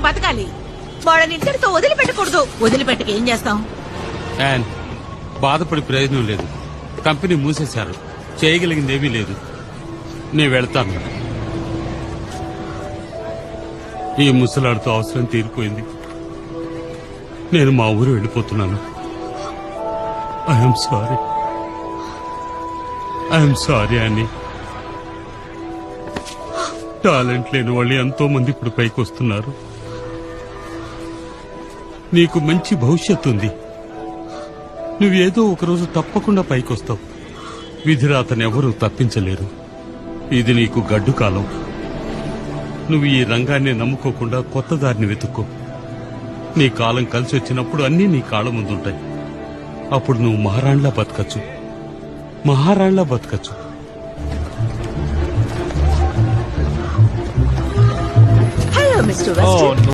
బతకాలి. వాళ్ళని ఇంతటితో వదిలిపెట్టకూడదు. వదిలిపెట్టక ఏం చేస్తాం? బాధపడి ప్రయోజనం లేదు. కంపెనీ మూసేశారు. చేయగలిగిందేమీ లేదు. నేను వెళ్తాను. ఈ ముసలాడితో అవసరం తీరిపోయింది. నేను మా ఊరు వెళ్ళిపోతున్నాను. ఐఎమ్ సారీ అని. టాలెంట్ లేని వాళ్ళు ఎంతో మంది ఇప్పుడు పైకి వస్తున్నారు. నీకు మంచి భవిష్యత్తు ఉంది. నువ్వేదో ఒకరోజు తప్పకుండా పైకి వస్తావు. విధిరాతను ఎవరూ తప్పించలేరు. ఇది నీకు గడ్డు కాలం. నువ్వు ఈ రంగాన్ని నమ్ముకోకుండా కొత్త దారిని వెతుక్కో. నీ కాలం కలిసి వచ్చినప్పుడు అన్నీ నీ కాళ్ళ ముందుంటాయి. అప్పుడు నువ్వు మహారాణిలా బతకచ్చు. Hello mister western.